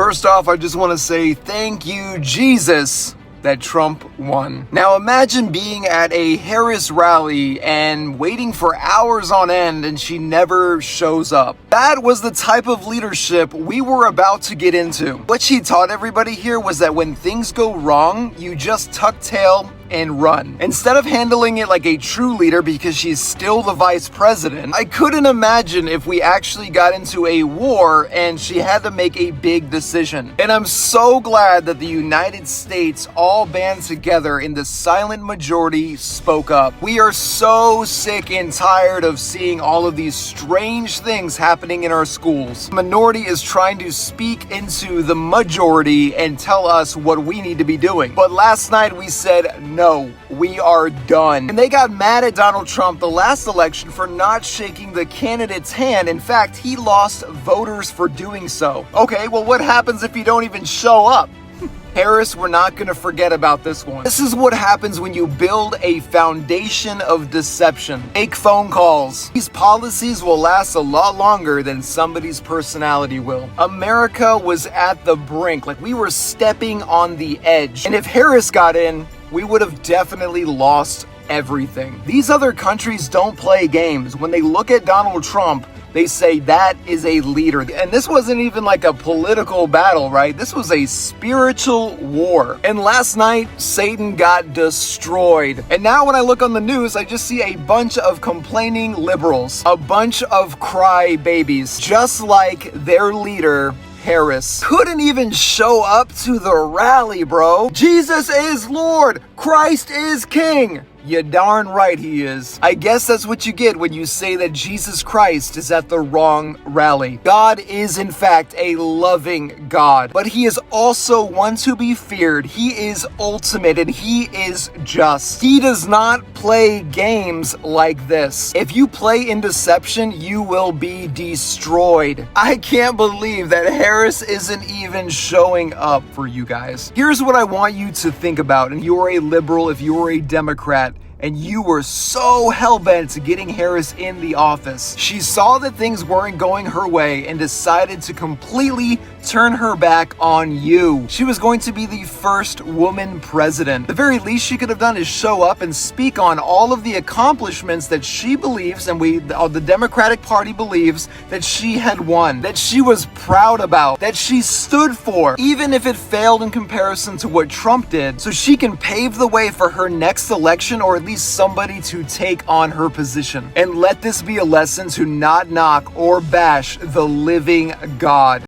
First off, I just want to say thank you, Jesus, that Trump won. Now imagine being at a Harris rally and waiting for hours on end and she never shows up. That was the type of leadership we were about to get into. What she taught everybody here was that when things go wrong, you just tuck tail and run. Instead of handling it like a true leader because she's still the vice president, I couldn't imagine if we actually got into a war and she had to make a big decision. And I'm so glad that the United States all band together and the silent majority spoke up. We are so sick and tired of seeing all of these strange things happening in our schools. The minority is trying to speak into the majority and tell us what we need to be doing. But last night we said, no, we are done. And they got mad at Donald Trump the last election for not shaking the candidate's hand. In fact, he lost voters for doing so. Okay, well, what happens if you don't even show up? Harris, we're not going to forget about this one. This is what happens when you build a foundation of deception. Fake phone calls. These policies will last a lot longer than somebody's personality will. America was at the brink, like we were stepping on the edge. And if Harris got in, we would have definitely lost everything. These other countries don't play games. When they look at Donald Trump, they say that is a leader. And this wasn't even like a political battle, right? This was a spiritual war. And last night, Satan got destroyed. And now when I look on the news, I just see a bunch of complaining liberals, a bunch of cry babies, just like their leader, Harris. Couldn't even show up to the rally, bro. Jesus is Lord. Christ is King. You darn right he is. I guess that's what you get when you say that Jesus Christ is at the wrong rally. God is in fact a loving God, but he is also one to be feared. He is ultimate and he is just. He does not play games like this. If you play in deception, you will be destroyed. I can't believe that Harris isn't even showing up for you guys. Here's what I want you to think about, and you are a liberal, if you are a Democrat, and you were so hell-bent to getting Harris in the office. She saw that things weren't going her way and decided to completely turn her back on you. She was going to be the first woman president. The very least she could have done is show up and speak on all of the accomplishments that she believes, and the Democratic Party believes, that she had won, that she was proud about, that she stood for, even if it failed in comparison to what Trump did, so she can pave the way for her next election, or at least somebody to take on her position. And let this be a lesson to not knock or bash the living God.